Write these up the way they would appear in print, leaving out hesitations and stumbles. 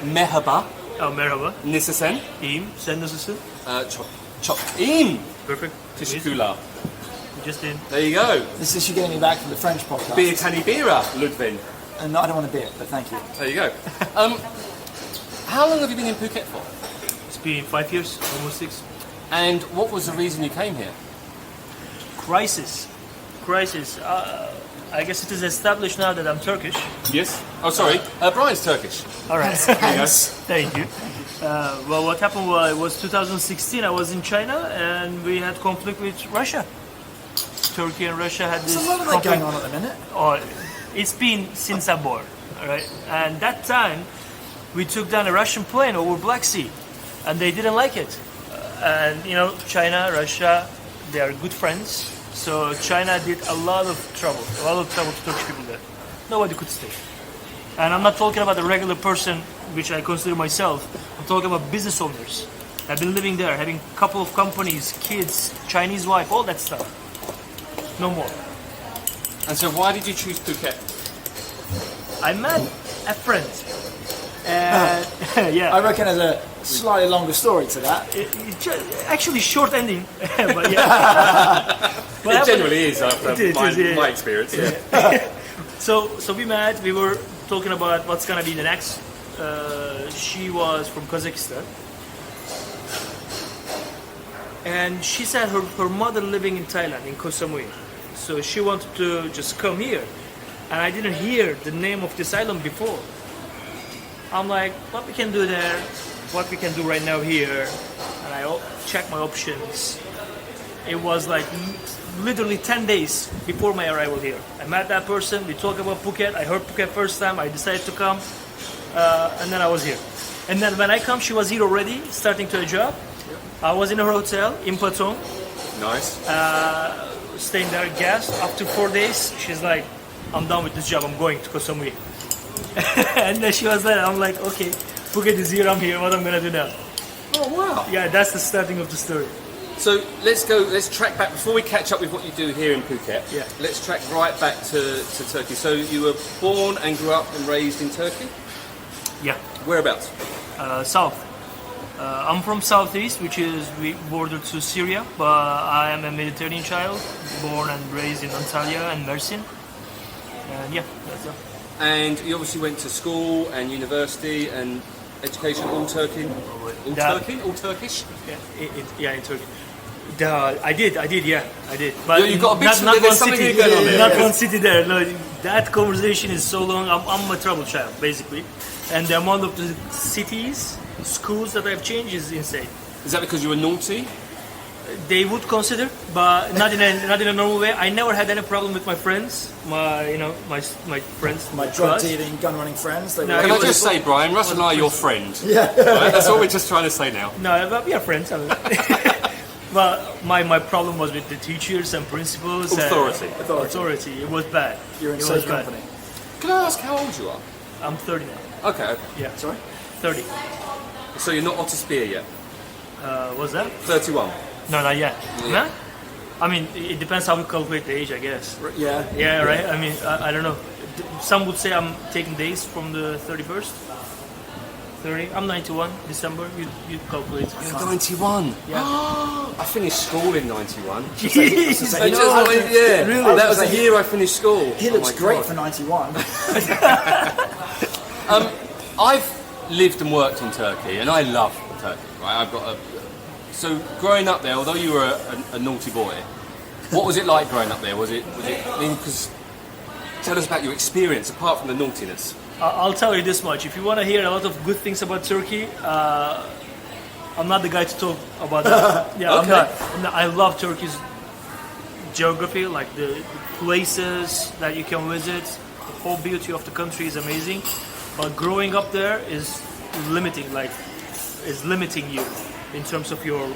Merhaba. Merhaba. Nasılsın? İyiyim. Sen nasılsın? Çok iyiyim. Perfect. Teşekkürler. Just in. There you go. This is you getting me back from the French podcast. Bir tane bira, Ludwin. And I don't want a beer, but thank you. There you go. How long have you been in Phuket for? It's been 5 years, almost 6. And what was the reason you came here? Crisis. I guess it is established now that I'm Turkish. Yes. Oh, sorry. Brian's Turkish. All right. Thanks. Thank you. Well, what happened was, it was 2016. I was in China and we had conflict with Russia. Turkey and Russia had this There's a lot of that conflict. going on at the minute. Oh, it's been since I'm born, all right? And that time, we took down a Russian plane over Black Sea, and they didn't like it. And you know, China, Russia, they are good friends. So China did a lot of trouble to Turkish people there. Nobody could stay. And I'm not talking about a regular person, which I consider myself. I'm talking about business owners. I've been living there, having a couple of companies, kids, Chinese wife, all that stuff. No more. And so why did you choose Phuket? I met a friend. Yeah. I reckon there's a slightly longer story to that. Actually, short ending. But yeah. It generally is, after yeah. my experience. Yeah. So we met. We were talking about what's gonna be the next. She was from Kazakhstan, and she said her mother living in Thailand, in Koh Samui. So she wanted to just come here, and I didn't hear the name of this island before. I'm like, what we can do there, what we can do right now here, and I checked my options. It was like literally 10 days before my arrival here. I met that person, we talked about Phuket, I heard Phuket first time, I decided to come, and then I was here. And then when I come, she was here already, starting to a job. I was in her hotel in Patong, Nice. staying there, guest. After 4 days, she's like, I'm done with this job, I'm going to Koh Samui. And then she was there, I'm like, okay, Phuket is here, I'm here, what I'm gonna do now? Oh, wow. Yeah, that's the starting of the story. So let's track back, before we catch up with what you do here in Phuket, Yeah. let's track right back to Turkey. So you were born and grew up and raised in Turkey? Yeah, Whereabouts? south. I'm from southeast, which is bordered to Syria, but I am a Mediterranean child, born and raised in Antalya and Mersin. And yeah, that's it. And you obviously went to school and university and education, all Turkey? All Turkey? All Turkish? Yeah, in Turkey. I did. But You got a big not there's one something city, going on there. not one city there. No, that conversation is so long. I'm a trouble child, basically. And the amount of the cities, schools that I've changed is insane. Is that because you were naughty? They would consider, but not in a normal way. I never had any problem with my friends, my friends, My drug dealing, gun running friends. They No, were Can it I was- just say, Brian, Russ and I are your friend. yeah. Right? That's all we're just trying to say now. No, but we are friends. I mean. But my problem was with the teachers and principals. Authority. Authority. It was bad. You're in It safe was bad. company. Can I ask how old you are? I'm 30 now. Okay. Yeah, Sorry? 30. So you're not Otter Spear yet? What's that? 31. No, not yet. Yeah. No? I mean, it depends how you calculate the age, I guess. Yeah. Yeah, right? I mean, I don't know. Some would say I'm taking days from the 31st. 30. I'm 91, December. You calculate. You're 91. Yeah. I finished school in 91. Jeez. I just- yeah, Really? that was the year I finished school. He Oh looks my great God. for 91. I've lived and worked in Turkey, and I love Turkey. Right, So growing up there, although you were a naughty boy, what was it like growing up there? Was it? I mean, because tell us about your experience apart from the naughtiness. I'll tell you this much. If you want to hear a lot of good things about Turkey, I'm not the guy to talk about that. Yeah, Okay. I'm not. I love Turkey's geography, like the places that you can visit. The whole beauty of the country is amazing. But growing up there is limiting you in terms of your.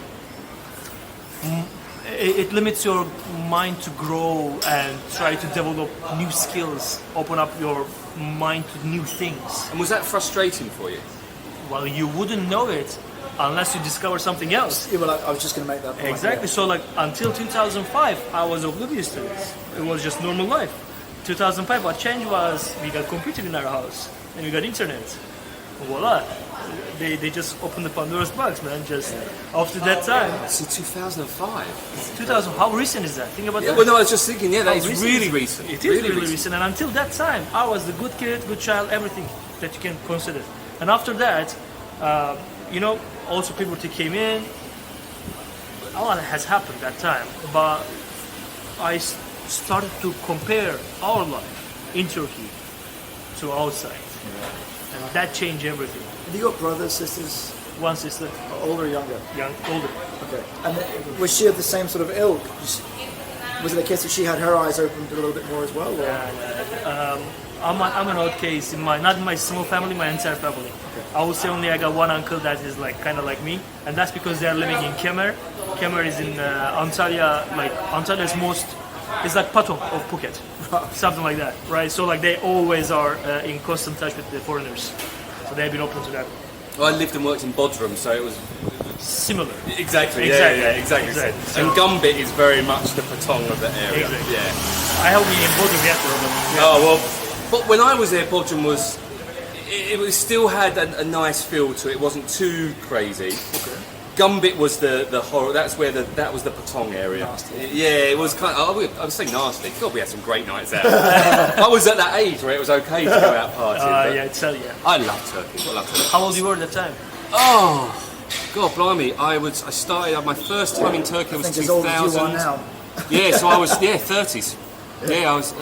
It limits your mind to grow and try to develop new skills, open up your mind to new things. And was that frustrating for you? Well, you wouldn't know it unless you discover something else. Yeah, well, I was just going to make that point. Exactly. So, like, until 2005, I was oblivious to this. It was just normal life. 2005, what changed was we got computer in our house and we got internet. voila. They just opened the Pandora's box, man. Just after that time, See, 2005. 2000. How recent is that? Think about Yeah, that. well, no, I was just thinking, yeah, that How is recent really is it? recent. It is really recent. And until that time, I was the good kid, good child, everything that you can consider. And after that, also puberty came in. A lot has happened that time, but I started to compare our life in Turkey to outside, and that changed everything. Have you got brothers, sisters, One sister, older or younger? older. Okay. And was she of the same sort of ilk? Was it a case that she had her eyes opened a little bit more as well? Or? I'm an odd case in not in my small family, my entire family. I would say only I got one uncle that is like kind of like me, and that's because they are living in Kemer. Kemer is in Antalya, like Antalya's most. It's like Patong of Phuket, something like that, right? So like they always are in constant touch with the foreigners, so they've been open to that. Well, I lived and worked in Bodrum, so it was Similar. exactly. Exactly. And Gumbit is very much the Patong of the area. Exactly. Yeah. I have been in Bodrum yet, but Oh well, but when I was there, Bodrum was. It was still had a nice feel to it. It wasn't too crazy. Okay. Gumbit was the horror. That's where that was the Patong area. Nasty. Yeah, it was kind of. I was saying nasty. God, we had some great nights out. I was at that age where it was okay to go out partying. but yeah, tell you. I love Turkey. I love Turkey. How old you were at that time? Oh, God, blimey! I started my first time in Turkey I was think as old as you are 2000. now. Yeah, so I was 30s. Yeah, I was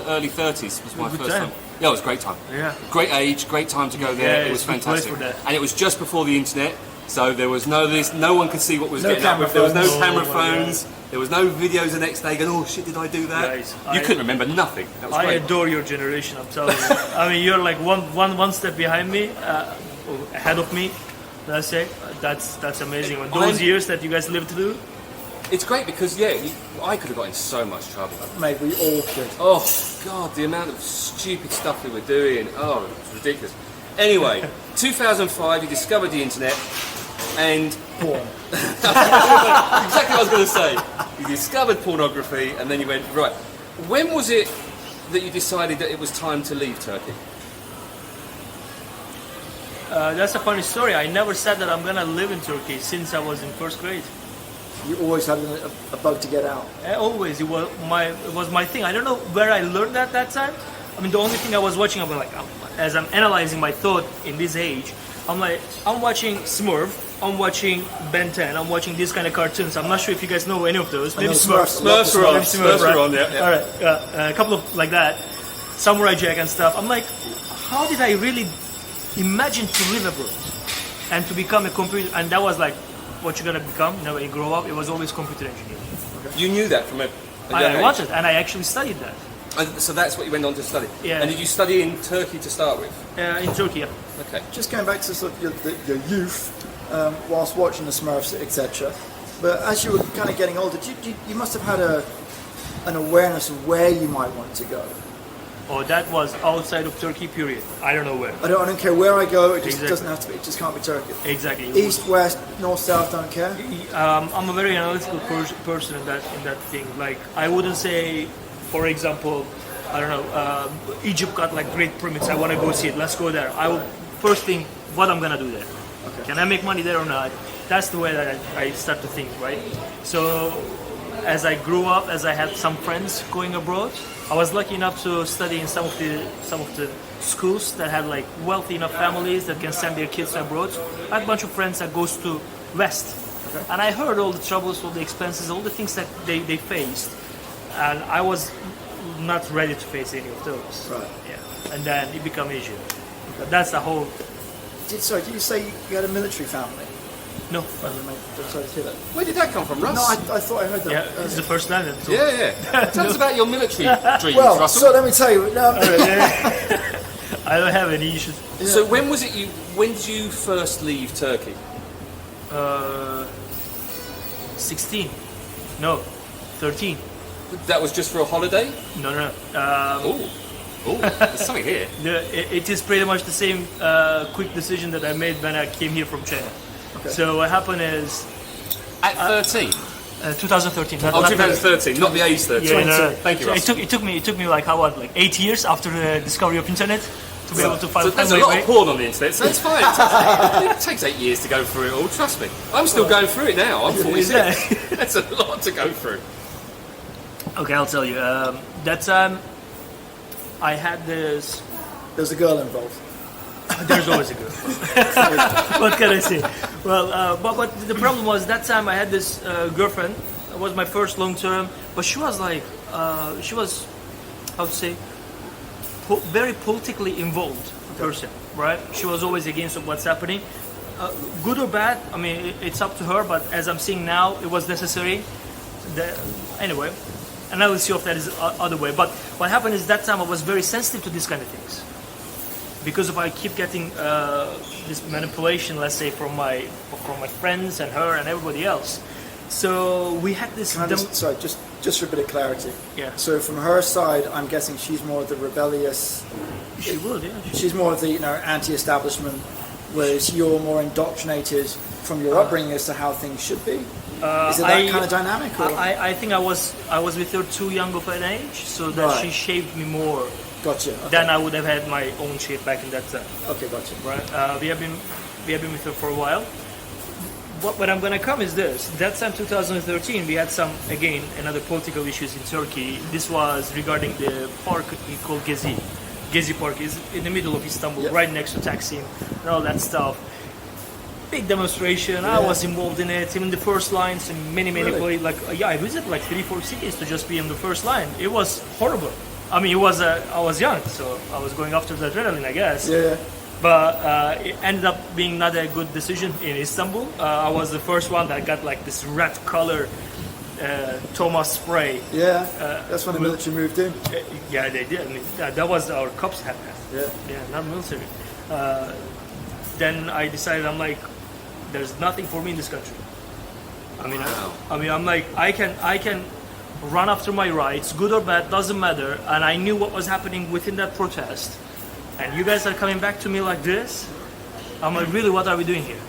early 30s was my Good first time. time. Yeah, it was a great time. Yeah. Great age, great time to go there. Yeah, it was it's a good place fantastic. for that. And it was just before the internet, so there was no one could see what was No getting up camera with. There was no phones. camera Oh my God. phones. There was no videos the next day going, oh shit, did I do that? Guys, You couldn't remember nothing. That was I great. adore your generation. I'm telling you. I mean, you're like one step behind me, ahead of me. Let's say that's amazing. Those years that you guys lived through. It's great because I could have got in so much trouble. Mate, we all could. Oh God, the amount of stupid stuff we were doing. Oh, it's ridiculous. Anyway, 2005, you discovered the internet, and Porn. exactly what I was going to say. You discovered pornography, and then you went right. When was it that you decided that it was time to leave Turkey? That's a funny story. I never said that I'm gonna live in Turkey since I was in first grade. You always had a bug to get out. Always, it was my thing. I don't know where I learned that time. I mean, the only thing I was watching, as I'm analyzing my thought in this age, I'm watching Smurf, I'm watching Ben 10, I'm watching these kind of cartoons. I'm not sure if you guys know any of those. I know Maybe Smurfs. Smurfs Love are on. the Smurfs are on, yeah. All right, a couple of like that, Samurai Jack and stuff. I'm like, how did I really imagine to live abroad and to become a computer? And that was like, what you're gonna become, when you grow up. It was always computer engineer. You knew that from a young I age? wanted, and I actually studied that And so that's what you went on to study. Yeah. And did you study in Turkey to start with? in Turkey. Yeah. Okay. Just going back to sort of your youth, whilst watching the Smurfs, etc. But as you were kind of getting older, you must have had an awareness of where you might want to go. Oh, that was outside of Turkey, period. I don't know where. I don't care where I go. It just Exactly. doesn't have to be. It just can't be Turkey. Exactly. East, west, north, south, don't care. I'm a very analytical person in that thing. Like, I wouldn't say, for example, I don't know, Egypt got like great pyramids. I want to go see it. Let's go there. I will first think what I'm gonna do there. Okay. Can I make money there or not? That's the way that I start to think, right? So, as I grew up, as I had some friends going abroad, I was lucky enough to study in some of the schools that had like wealthy enough families that can send their kids abroad. I had a bunch of friends that goes to West, and I heard all the troubles, all the expenses, all the things that they faced, and I was not ready to face any of those. Right. Yeah, and then it became Asia. That's the whole. Did you say you had a military family? No. Sorry to hear that. Where did that come from, Russ? No, I thought I heard that. Yeah, it's the first time. That Yeah. Tell us about your military dreams, Well, Russell. so let me tell you. No, I don't have any issues. So when did you first leave Turkey? 16. No, 13. That was just for a holiday? No. Oh, there's something here. It is pretty much the same quick decision that I made when I came here from China. Okay. So what happened is At 13? 2013. Oh, 2013, not the age 13. Yeah, no. Thank you, So Russell. it took me like 8 years after the discovery of internet to be able to find. So there's a lot of porn on the internet, so it's fine. It takes 8 years to go through it all. Trust me, I'm still going through it now. I'm 46. That's a lot to go through. Okay, I'll tell you. That time, I had this. There's a girl involved. There's always a girl. What can I say? Well, but the problem was that time I had this girlfriend. It was my first long term, but she was like, she was, how to say, very politically involved person, right? She was always against what's happening. Good or bad, I mean, it's up to her, but as I'm seeing now, it was necessary. Anyway, analysis of that is other way. But what happened is that time I was very sensitive to these kind of things. Because if I keep getting this manipulation, let's say, from my friends and her and everybody else. So we had this... Sorry, just for a bit of clarity. Yeah. So from her side, I'm guessing she's more of the rebellious... She would, yeah. She's more of the anti-establishment, whereas you're more indoctrinated from your upbringing as to how things should be. Is it that kind of dynamic? Or? I think I was with her too young of an age, so that she shaped me more. Gotcha. Okay. Then I would have had my own shape back in that time. Okay, gotcha. Right. We have been with her for a while. What I'm gonna come is this. That time, 2013, we had another political issues in Turkey. This was regarding the park called Gezi. Gezi Park is in the middle of Istanbul, right next to Taksim, and all that stuff. Big demonstration. I was involved in it. Even the first lines in many places. I visited 3-4 cities to just be in the first line. It was horrible. I mean, I was young, so I was going after the adrenaline, I guess. Yeah. But it ended up being not a good decision in Istanbul. I was the first one that got this red color Thomas spray. Yeah, that's when the military moved in. Yeah, they did. I mean, that was our cops had that. Yeah. Yeah, not military. Then I decided, I'm like, there's nothing for me in this country. I mean, I'm like, I can run after my rights, good or bad, doesn't matter. And I knew what was happening within that protest. And you guys are coming back to me like this? I'm like, really, what are we doing here?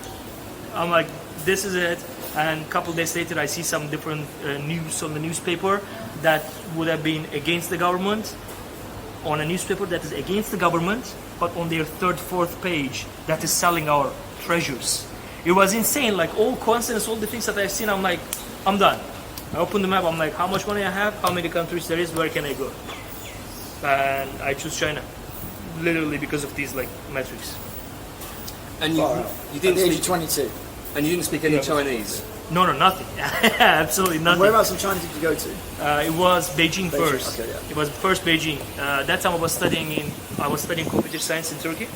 I'm like, this is it. And a couple days later, I see some different news on the newspaper that would have been against the government, on a newspaper that is against the government, but on their 3rd, 4th page, that is selling our treasures. It was insane, all coincidence, all the things that I've seen, I'm like, I'm done. I open the map, I'm like, how much money I have, how many countries there is, where can I go? And I choose China, literally because of these metrics. And you didn't at the age of 22? And you didn't speak any Chinese? No, nothing. Absolutely nothing. And whereabouts in China did you go to? It was Beijing first. Okay, yeah. It was first Beijing. That time I was studying computer science in Turkey.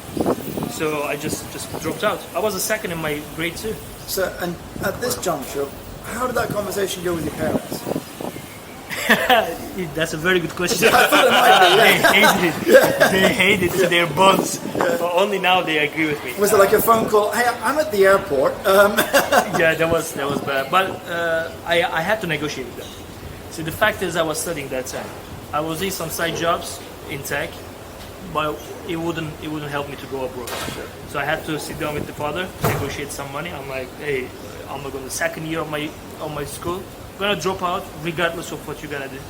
So I just dropped out. I was a second in my grade 2. So, and at this juncture, how did that conversation go with your parents? That's a very good question. I thought it might be, They hated it. Yeah. They hated it to their bones. But only now they agree with me. Was it like a phone call? Hey, I'm at the airport. Yeah, that was bad. But I had to negotiate with them. So the fact is, I was studying that time. I was doing some side jobs in tech, but it wouldn't help me to go abroad. So I had to sit down with the father, negotiate some money. I'm like, hey, I'm not going to second year of my school. I'm gonna drop out regardless of what you're gonna do.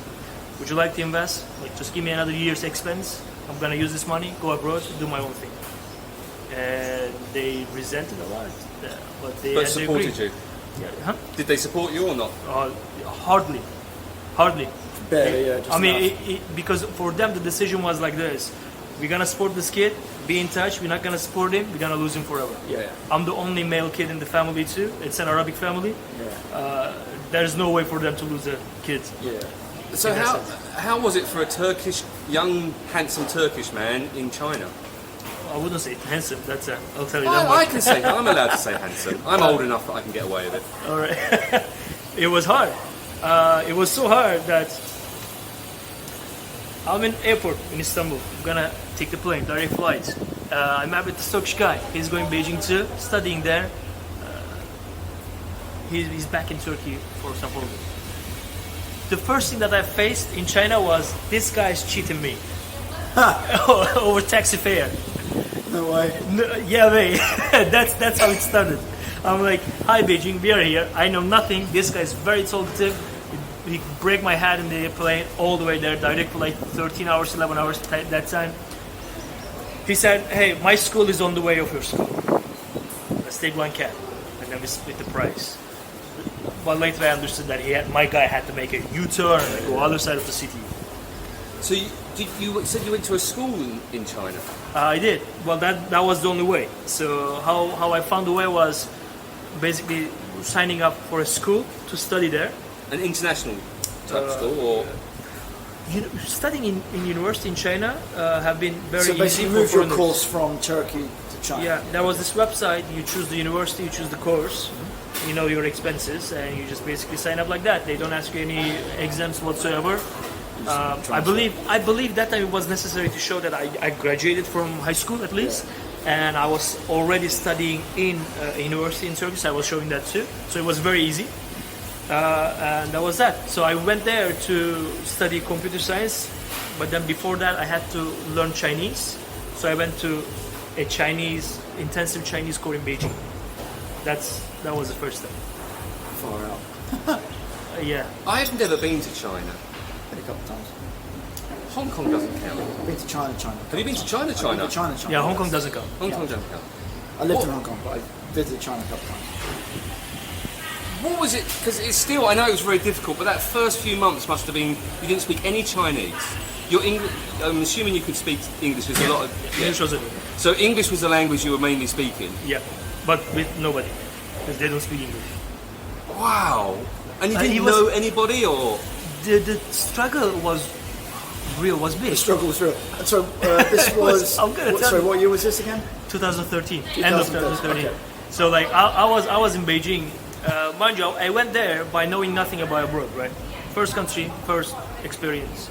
Would you like to invest? Just give me another year's expense. I'm gonna use this money, go abroad, do my own thing. And they resented a lot, but they supported you. Yeah. Huh? Did they support you or not? Hardly. Barely, yeah. I mean, because for them the decision was like this: we're gonna support this kid, be in touch. We're not gonna support him. We're gonna lose him forever. Yeah. I'm the only male kid in the family too. It's an Arabic family. Yeah. There's no way for them to lose a kid. Yeah. So how was it for a young, handsome Turkish man in China? I wouldn't say handsome. I'll tell you that I much. can say, I'm allowed to say handsome. I'm old enough that I can get away with it. All right. It was hard. It was so hard that I'm in airport in Istanbul. I'm gonna take the plane, direct flight. I met with this Turkish guy. He's going Beijing too, studying there. He's back in Turkey for some holiday. The first thing that I faced in China was this guy's cheating me over taxi fare. No way. No, yeah, mate. that's how it started. I'm like, hi Beijing, we are here. I know nothing. This guy's very talkative. He break my head in the plane all the way there, direct flight, 13 hours, 11 hours that time. He said, "Hey, my school is on the way of your school. Let's take one cab, and then we split the price." But later I understood that my guy had to make a U-turn and go other side of the city. So you said you went to a school in China. I did. Well, that was the only way. So how I found the way was basically signing up for a school to study there. An international type school, or Studying in university in China have been very So easy basically, for move your foreigners. course from Turkey to China. Yeah, there was this website. You choose the university, you choose the course, you know your expenses, and you just basically sign up like that. They don't ask you any exams whatsoever. I believe that time it was necessary to show that I graduated from high school at least, and I was already studying in university in Turkey. So I was showing that too. So it was very easy, and that was that. So I went there to study computer science, but then before that I had to learn Chinese. So I went to a intensive Chinese course in Beijing. That was the first step. Far out. Yeah. I've never been to China. Been a couple of times. Hong Kong doesn't count. I've been to China. Have you been to China? I've been to China. Yeah, Hong Kong doesn't count. Hong Kong doesn't count. I lived in Hong Kong, but I visited China a couple of times. What was it? Because it's still, I know it was very difficult, but that first few months must have been, you didn't speak any Chinese. Your English, I'm assuming you could speak English. There's a lot of, English was it. So English was the language you were mainly speaking? Yeah, but with nobody, because they don't speak English. Wow. And you He didn't was- know anybody, or? The struggle was big. The struggle was real. And so this was. I'm gonna tell Sorry, you. what year was this again? 2013, end of 2013. Okay. So like I was in Beijing. Mind you, I went there by knowing nothing about abroad, right? First country, first experience.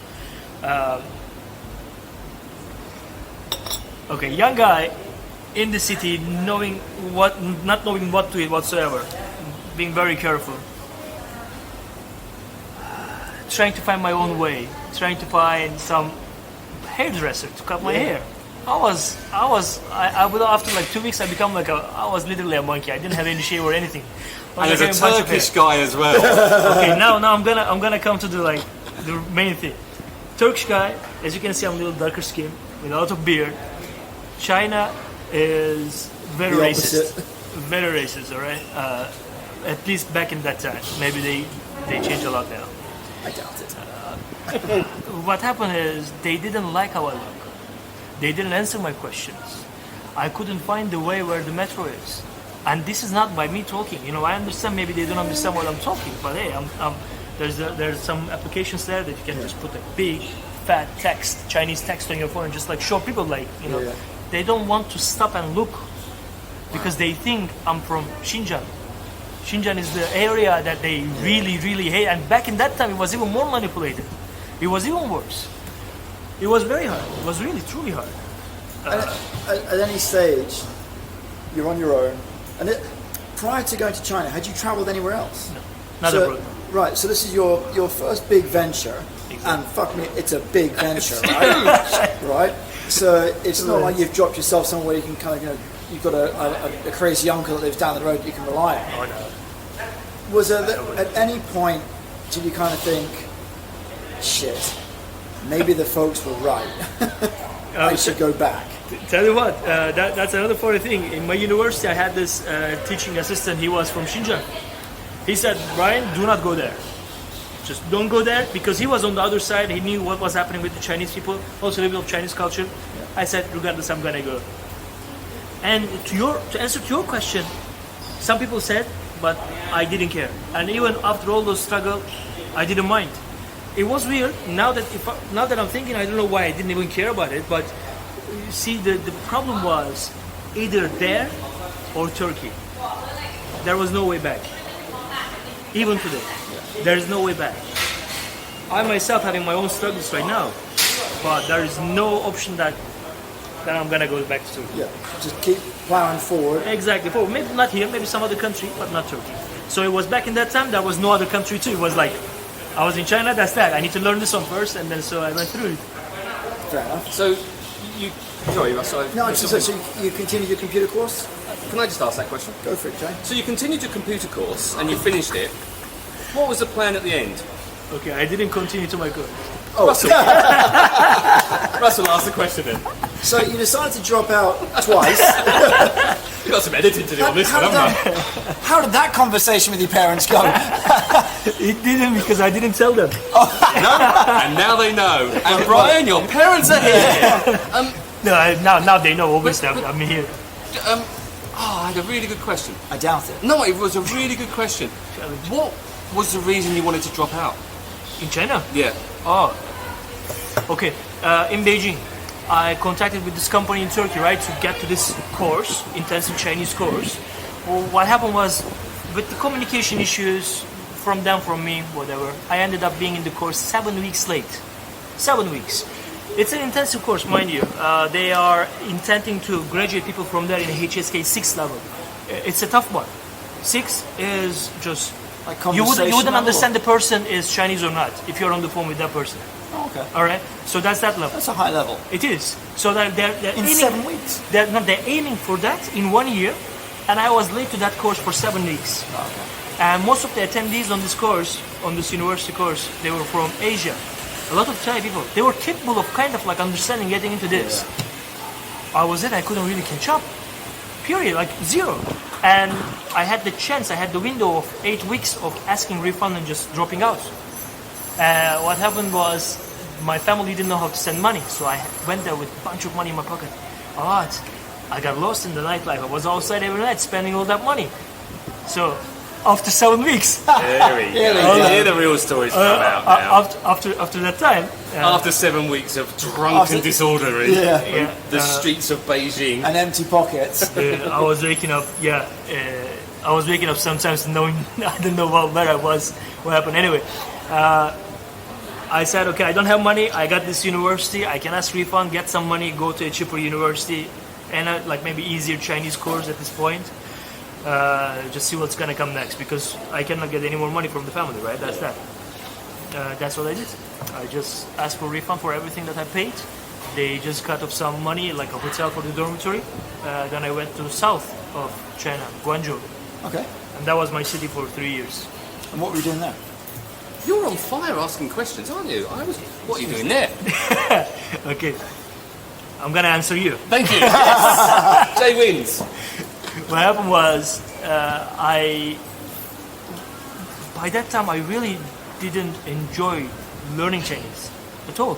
Okay, young guy in the city, not knowing what to eat whatsoever, being very careful, trying to find my own way, trying to find some hairdresser to cut my hair. I was after like 2 weeks I was literally a monkey. I didn't have any shave or anything. And as a Turkish guy as well. Okay, now I'm gonna come to the main thing. Turkish guy, as you can see, I'm a little darker skin with a lot of beard. China is very The racist. opposite. Very racist, all right. At least back in that time. Maybe they changed a lot now. I doubt it. What happened is they didn't like how I look. They didn't answer my questions. I couldn't find the way where the metro is. And this is not by me talking. You know, I understand maybe they don't understand what I'm talking, but hey, there's some applications there that you can just put a big fat text, Chinese text on your phone and just like show people they don't want to stop and look because they think I'm from Xinjiang. Xinjiang is the area that they really, really hate. And back in that time, it was even more manipulated. It was even worse. It was very hard. It was really, truly hard. At any stage, you're on your own. And prior to going to China, had you travelled anywhere else? No, not So- abroad. Right, so this is your first big venture, and fuck me, it's a big venture, right? Right? So it's not like you've dropped yourself somewhere where you can kind of, you've got a crazy uncle that lives down the road that you can rely on. Oh, no. Was there, at any point, did you kind of think, shit, maybe the folks were right, I should go back? Tell you what, that's another funny thing. In my university, I had this teaching assistant. He was from Xinjiang. He said, Brian, do not go there. Just don't go there, because he was on the other side. He knew what was happening with the Chinese people, also a little bit of Chinese culture. I said, regardless, I'm gonna go. And to answer to your question, some people said, but I didn't care. And even after all those struggle, I didn't mind. It was weird. Now that I'm thinking, I don't know why I didn't even care about it. But you see, the problem was either there or Turkey. There was no way back. Even today, there is no way back. I myself having my own struggles right now, but there is no option that I'm gonna go back to Turkey. Yeah, just keep plowing forward. Exactly. For maybe not here, maybe some other country, but not Turkey. So it was back in that time. There was no other country too. It was like I was in China. That's that. I need to learn this one first, and then so I went through it. Fair enough. So, sorry, Russell. No, so you continued your computer course? Can I just ask that question? Go for it, Jay. So you continued your computer course and you finished it. What was the plan at the end? Okay, I didn't continue to my course. Oh, Russell, Russell, ask the question then. So you decided to drop out twice. You got some editing to do on this one, haven't you? How did that conversation with your parents go? It didn't, because I didn't tell them. And now they know. And Brian, your parents are here. Now they know. Obviously, I'm here. I had a really good question. I doubt it. No, it was a really good question. What was the reason you wanted to drop out? In China? Yeah. Oh, okay. In Beijing, I contacted with this company in Turkey, right, to get to this course, intensive Chinese course. Well, what happened was, with the communication issues from them, from me, whatever, I ended up being in the course 7 weeks late. 7 weeks. It's an intensive course, mind you. They are intending to graduate people from there in HSK 6 level. It's a tough one. 6 is just... Like You wouldn't conversational understand the person is Chinese or not if you're on the phone with that person. Oh, okay. All right, so that's that level. That's a high level. It is. So they're In aiming, 7 weeks. They're aiming for that in 1 year, and I was late to that course for 7 weeks. Oh, okay. And most of the attendees on this course, on this university course, they were from Asia. A lot of Thai people. They were capable of kind of like understanding, getting into this. I couldn't really catch up. Period, like zero. And I had the chance, I had the window of 8 weeks of asking refund and just dropping out. What happened was, my family didn't know how to send money, so I went there with a bunch of money in my pocket. I got lost in the nightlife. I was outside every night spending all that money. So, after 7 weeks, There we go. Here the real stories come out now. after that time, After 7 weeks of drunken disorder in Yeah. the streets of Beijing. And empty pockets. I was waking up. I was waking up sometimes knowing I didn't know where I was, what happened. Anyway, I said, okay, I don't have money. I got this university. I can ask refund, get some money, go to a cheaper university, and like maybe easier Chinese course at this point. Just see what's gonna come next, because I cannot get any more money from the family, right? That's that. That's what I did. I just asked for refund for everything that I paid. They just cut off some money, like a hotel for the dormitory. Then I went to south of China, Guangzhou, Okay. and that was my city for 3 years. And what were you doing there? You're on fire asking questions, aren't you? What are you doing there? Okay, I'm gonna answer you. Thank you. Jay wins. What happened was, by that time I really didn't enjoy learning Chinese at all.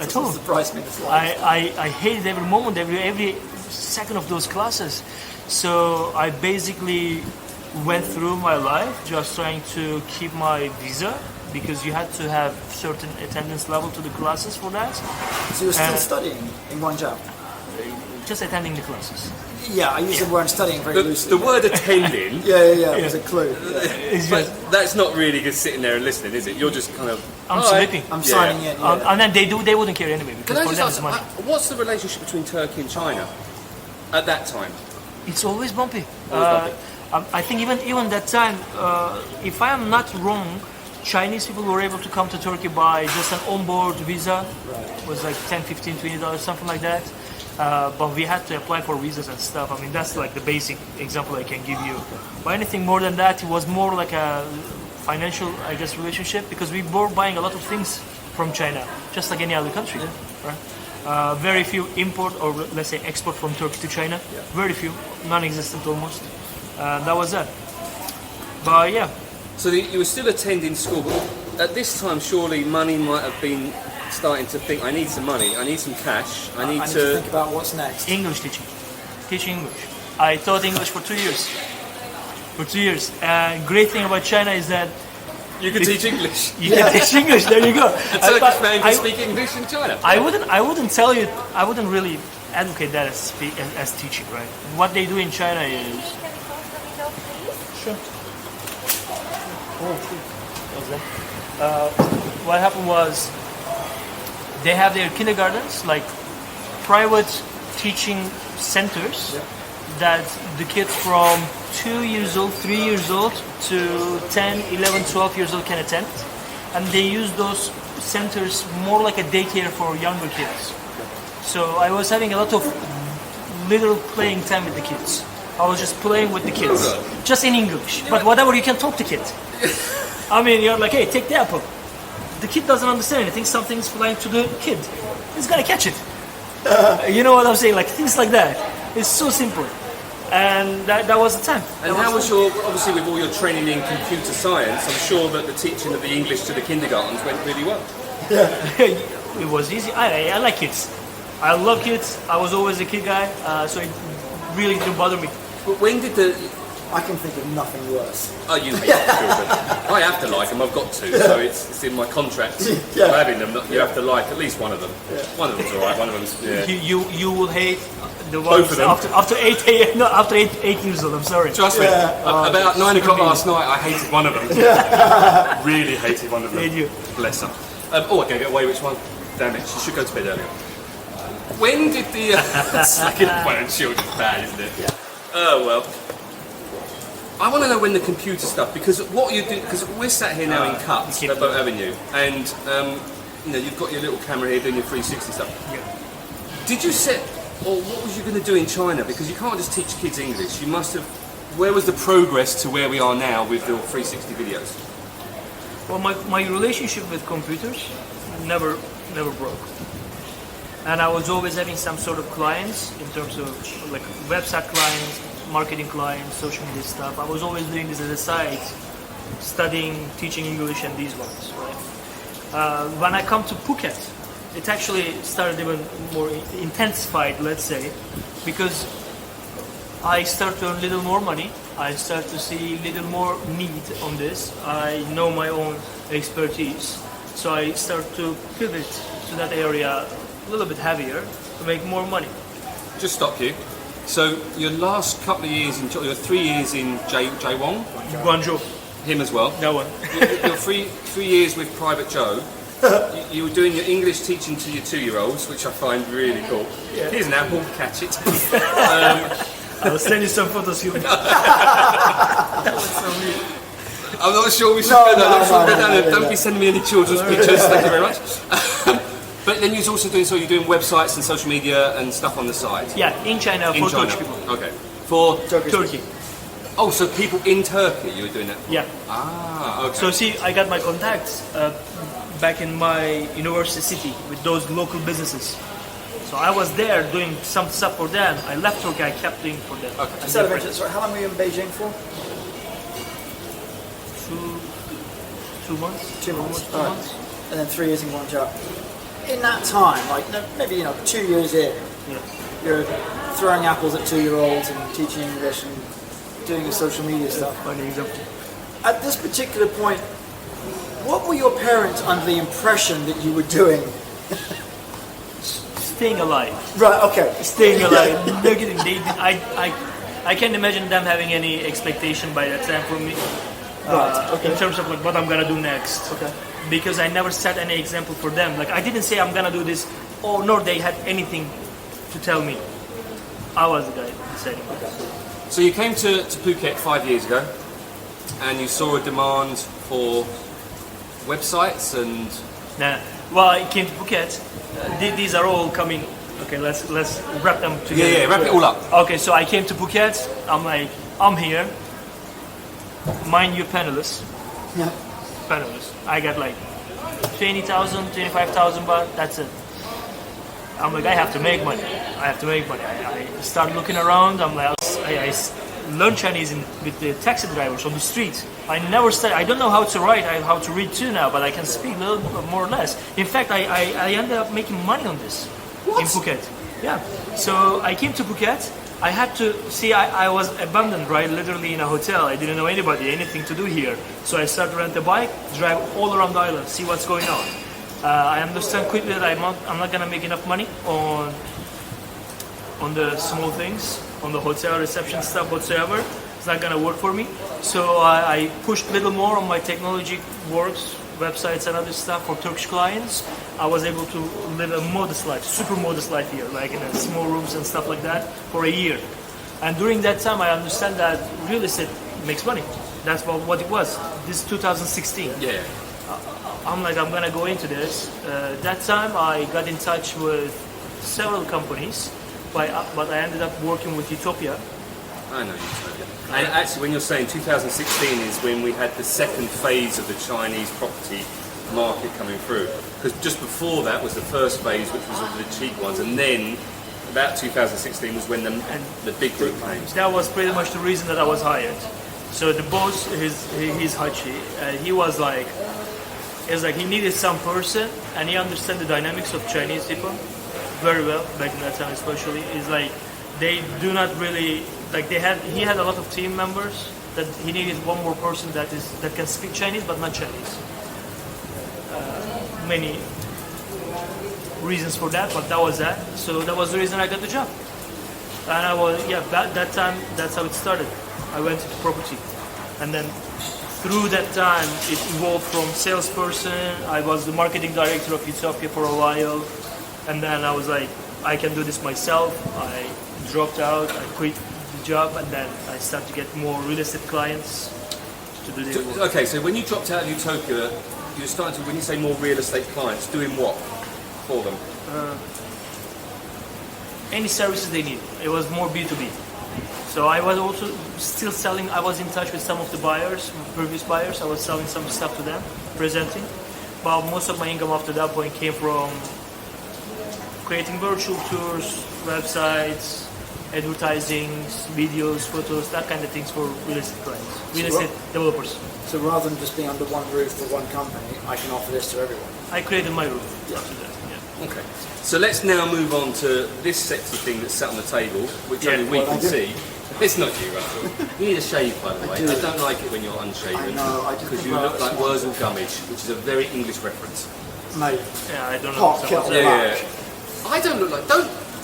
At all. Surprised me this life. I hated every moment, every second of those classes. So I basically went through my life just trying to keep my visa, because you had to have certain attendance level to the classes for that. So you were still studying in Guangzhou? Just attending the classes. Yeah, I use the word studying very loosely. The word attending, Yeah, it was a clue. but that's not really just sitting there and listening, is it? You're just kind of... I'm sleeping. I'm signing in. Yeah. And then they wouldn't care anyway, because Can I for just them it's ask, money. what's the relationship between Turkey and China at that time? It's always bumpy. Always I think even that time, if I am not wrong, Chinese people were able to come to Turkey by just an on-board visa. It was like $10, $15, $20, something like that. But we had to apply for visas and stuff. I mean, that's like the basic example I can give you. But anything more than that, it was more like a financial, I guess, relationship, because we were buying a lot of things from China, just like any other country. Right? Very few import, or let's say export from Turkey to China. Very few, non-existent almost. That was that. But yeah. So you were still attending school, but at this time surely money might have been starting to think, I need some money, I need some cash, I need to think about what's next. English teaching English. I taught English for 2 years. For 2 years. Great thing about China is that You can teach English. you can teach English. There you go. A Turkish man can speak English in China. I wouldn't tell you. I wouldn't really advocate that as teaching, right? What they do in China is. Sure. What happened was, they have their kindergartens, like private teaching centers, that the kids from 2 years old, 3 years old to 10, 11, 12 years old can attend. And they use those centers more like a daycare for younger kids. So I was having a lot of little playing time with the kids. I was just playing with the kids, just in English. But whatever, you can talk to kids. I mean, you're like, hey, take the apple. The kid doesn't understand anything. Something's flying to the kid. He's gonna catch it. You know what I'm saying? Like things like that. It's so simple. And that was the time. And how was your, obviously with all your training in computer science, I'm sure that the teaching of the English to the kindergartens went really well. It was easy. I like kids. I love kids. I was always a kid guy, so it really didn't bother me. But when did the... I can think of nothing worse. Oh, you hate children. I have to like them, I've got to, so it's in my contract for having them that you have to like at least one of them. Yeah. One of them's alright, one of them's... Yeah. You will hate the ones Both of them. after 8 no, after 8 years old, I'm sorry. Trust me, about 9 o'clock last night I hated one of them. Really hated one of them. Did you? Bless her. I gave it away, which one? Damn it, she should go to bed earlier. When did the... Second one of children's bad, isn't it? Yeah. Oh, well. I want to know when the computer stuff, because what you do, because we're sat here now in Cuts at Boat Avenue, and you've got your little camera here doing your 360 stuff. Yeah. Did you set, or what was you going to do in China? Because you can't just teach kids English. You must have. Where was the progress to where we are now with the 360 videos? Well, my relationship with computers never broke, and I was always having some sort of clients in terms of like website clients, marketing clients, social media stuff. I was always doing this as a side, studying, teaching English and these ones, right? When I come to Phuket, it actually started even more intensified, let's say, because I start to earn a little more money. I start to see a little more need on this. I know my own expertise, so I start to pivot to that area a little bit heavier to make more money. Just stop you. So your last couple of years your 3 years in Jaywong, Guangzhou, him as well. that one. Your 3 years with Private Joe. You were doing your English teaching to your 2-year-olds, which I find really cool. Yeah. Here's an apple, catch it. I'll send you some photos. That was so weird. I'm not sure we should No, go down. no, Don't be sending me any children's pictures. Thank you very much. But then you're also doing you're doing websites and social media and stuff on the side. Yeah, in China In for China. Turkish people. Okay. For Turkey. Oh, so people in Turkey you were doing that for? Yeah. Ah, okay. So see, I got my contacts back in my university city with those local businesses. So I was there doing some stuff for them. I left Turkey, I kept doing for them. Okay. So how long were you in Beijing for? 2 months. 2 months. 2 months. And then 3 years in Guangzhou. In that time, like maybe 2 years in, you're throwing apples at 2-year-olds and teaching English and doing your social media stuff. Funny example. At this particular point, what were your parents under the impression that you were doing? Staying alive. Right. Okay. Staying alive. They're getting. I can't imagine them having any expectation by that time for me. Right. Okay. In terms of like what I'm gonna do next. Okay. Because I never set any example for them. Like I didn't say I'm gonna do this, or nor they had anything to tell me. I was the guy deciding. So you came to Phuket 5 years ago, and you saw a demand for websites and. Nah. Well, I came to Phuket. These are all coming. Okay, let's wrap them together. Yeah, wrap it all up. Okay, so I came to Phuket. I'm like, I'm here. Mind you, penniless. Yeah. Penniless. I got like 20,000, 25,000 baht. That's it. I'm like, I have to make money. I start looking around. I'm like, I learned Chinese with the taxi drivers on the street. I never studied. I don't know how to write. How to read too now, but I can speak a little more or less. In fact, I ended up making money on this in Phuket. Yeah. So I came to Phuket. I had to see. I was abandoned, right? Literally in a hotel. I didn't know anybody, anything to do here. So I started to rent a bike, drive all around the island, see what's going on. I understand quickly that I'm not gonna make enough money on the small things, on the hotel reception stuff whatsoever. It's not gonna work for me. So I pushed a little more on my technology works, websites and other stuff for Turkish clients. I was able to live a modest life, super modest life here, like in a small rooms and stuff like that for a year. And during that time, I understand that real estate makes money. That's what it was. This is 2016. Yeah. I'm like, I'm gonna go into this. That time I got in touch with several companies, but I ended up working with Utopia. I know Utopia. And actually, when you're saying 2016 is when we had the second phase of the Chinese property market coming through? Because just before that was the first phase, which was all the cheap ones, and then about 2016 was when the big group came. That was pretty much the reason that I was hired. So the boss, he's Hachi, he was like, he needed some person, and he understood the dynamics of Chinese people very well back in that time, especially. Is like they do not really like he had a lot of team members that he needed one more person that can speak Chinese but not Chinese. Many reasons for that, but that was that. So that was the reason I got the job. And I was that time that's how it started. I went into property, and then through that time it evolved from salesperson. I was the marketing director of Utopia for a while, and then I was like, I can do this myself. I dropped out, I quit the job, and then I started to get more real estate clients to do this work. Okay, so when you dropped out of Utopia, you started to, when you say more real estate clients, doing what for them? Any services they need. It was more B2B. So I was also still selling. I was in touch with some of the buyers, previous buyers. I was selling some stuff to them, presenting. But most of my income after that point came from creating virtual tours, websites, advertising, videos, photos, that kind of things for real estate clients, real estate developers. So rather than just being under one roof for one company, I can offer this to everyone. I created my roof after that. Yeah. Okay. So let's now move on to this sexy thing that's sat on the table, which only we can see. It's not you, Russell. You need a shave, by the way. I don't like it when you're unshaven. I know, I just because you look like Wurzel Gummidge, which is a very English reference. Mate. Yeah, I don't know. Pot kettle Yeah. I don't look like.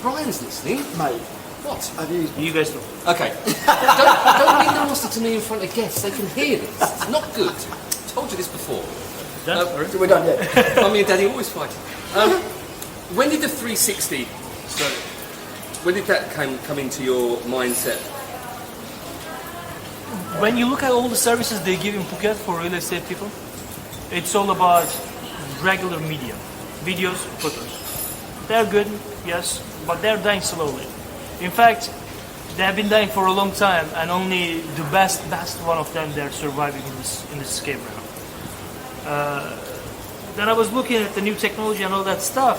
Brian's listening. Mate. What? Have you? You guys know. Okay. don't be nasty to me in front of guests. They can hear this. It's not good. I told you this before. We're done yet. Mummy and Daddy always fighting. When did the 360 start? When did that come into your mindset? When you look at all the services they give in Phuket for real estate people, it's all about regular media, videos, photos. They're good, yes, but they're dying slowly. In fact, they have been dying for a long time, and only the best one of them they're surviving in this game now. Then I was looking at the new technology and all that stuff,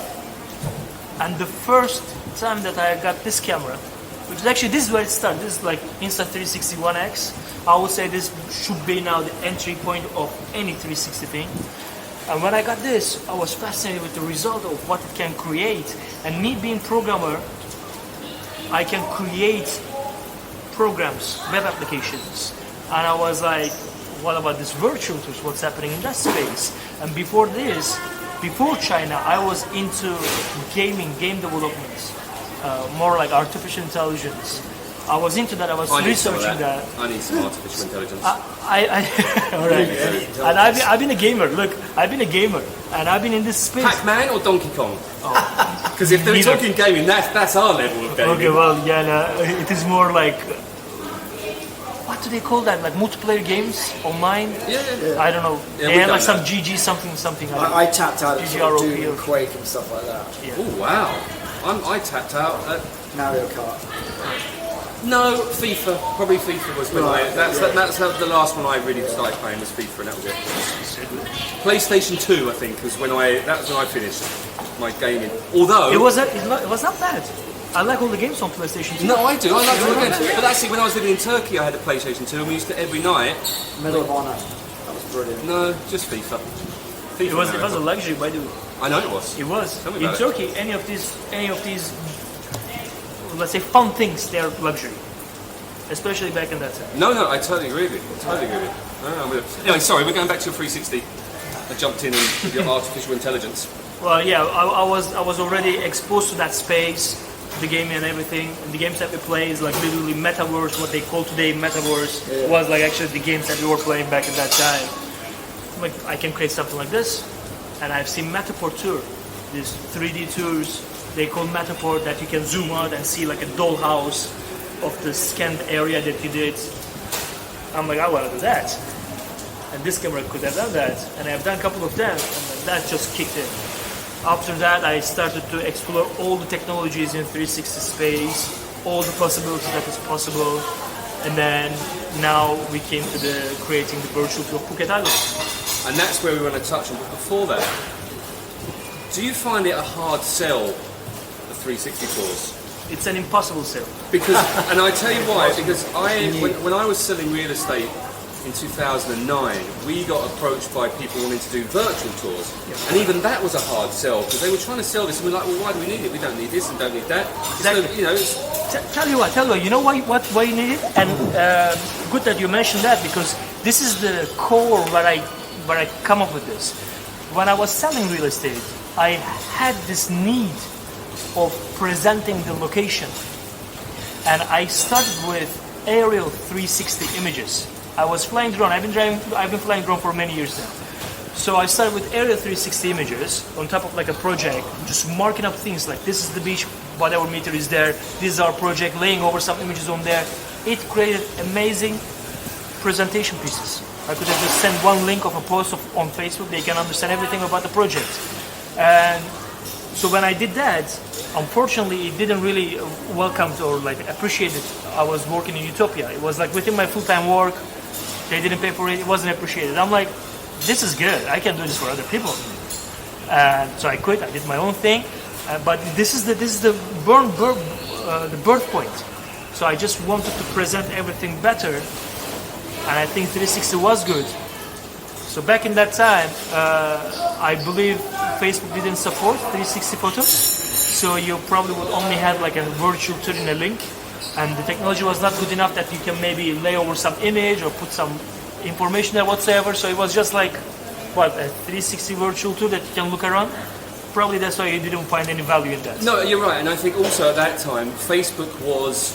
and the first time that I got this camera, which is actually, this is where it started. This is like Insta360 1X. I would say this should be now the entry point of any 360 thing. And when I got this, I was fascinated with the result of what it can create. And me being programmer, I can create programs, web applications. And I was like, what about this virtual tours? What's happening in that space? And before this, before China, I was into game development, more like artificial intelligence. I was into that. I was researching that. I need some artificial intelligence. All right. And I've been a gamer. Look, I've been a gamer, and I've been in this space. Pac-Man or Donkey Kong? Because if they're talking gaming, that's our level of gaming. Okay, well, yeah, no, it is more like, what do they call that? Like multiplayer games online? Yeah. I don't know. Yeah, they had like some GG something. I tapped out at GGROP Doom and Quake and stuff like that. Yeah. Oh wow! I tapped out at Mario Kart. no FIFA. Probably FIFA was when that's the last one I really started playing was FIFA, and that was it. PlayStation 2, I think, was when I finished my gaming. Although It was not bad. I like all the games on PlayStation 2. No, I do. I like all the games. But actually, when I was living in Turkey, I had a PlayStation 2, and we used to every night. Medal of Honor. That was brilliant. No, just FIFA. It was a luxury, by the way. I know it was. It was. Tell me In about it. Turkey, any of these, let's say, fun things, they're luxury. Especially back in that time. No, I totally agree with you. Anyway, sorry, we're going back to your 360. I jumped in with your artificial intelligence. Well, yeah, I was already exposed to that space, the gaming and everything. And the games that we play is like literally metaverse, what they call today metaverse, was like actually the games that we were playing back at that time. Like, I can create something like this, and I've seen Matterport tour, these 3D tours. They call Matterport, that you can zoom out and see like a dollhouse of the scanned area that you did. I'm like, I want to do that. And this camera could have done that. And I've done a couple of them, and that just kicked in. After that, I started to explore all the technologies in 360 space, all the possibilities that is possible. And then now we came to the creating the virtual tour of Phuket Island. and that's where we want to touch on. But before that, do you find it a hard sell, the 360 tours? It's an impossible sale. Because, and I tell you why, because when I was selling real estate in 2009, we got approached by people wanting to do virtual tours, and even that was a hard sell because they were trying to sell this, and we're like, well, why do we need it? We don't need this and don't need that. Exactly. So, you know, Tell you what, you know why you need it, and good that you mentioned that, because this is the core where I come up with this. When I was selling real estate, I had this need of presenting the location, and I started with aerial 360 images. I was flying drone. I've been flying drone for many years now. So I started with aerial 360 images on top of like a project, just marking up things like this is the beach, whatever meter is there, this is our project, laying over some images on there. It created amazing presentation pieces. I could have just sent one link of a post on Facebook, they can understand everything about the project. And so when I did that, unfortunately it didn't really welcome or like appreciate it. I was working in Utopia. It was like within my full-time work, they didn't pay for it, it wasn't appreciated. I'm like, this is good, I can do this for other people. So I quit, I did my own thing. But this is the birth point. So I just wanted to present everything better, and I think 360 was good. So back in that time, I believe Facebook didn't support 360 photos, so you probably would only have like a virtual tour in a link, and the technology was not good enough that you can maybe lay over some image or put some information there whatsoever. So it was just like a 360 virtual tour that you can look around. Probably that's why you didn't find any value in that. no, you're right, and I think also at that time, Facebook was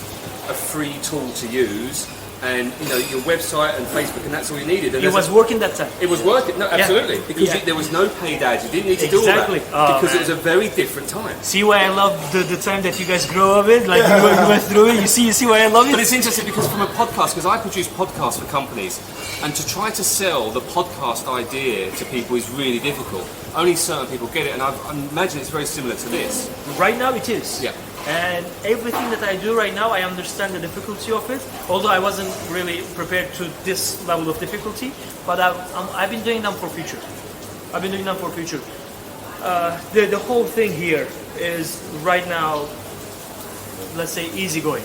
a free tool to use, and you know your website and Facebook, and that's all you needed. And It was working that time. It was working, no, absolutely, because there was no paid ads. You didn't need to do all that because it was a very different time. See why I love the time that you guys grow up with, like you went through it. You see why I love it. But it's interesting because from a podcast, because I produce podcasts for companies, and to try to sell the podcast idea to people is really difficult. Only certain people get it, and I imagine it's very similar to this. Right now it is. Yeah. And everything that I do right now, I understand the difficulty of it. Although I wasn't really prepared to this level of difficulty, but I've been doing them for future. The whole thing here is right now, let's say, easygoing.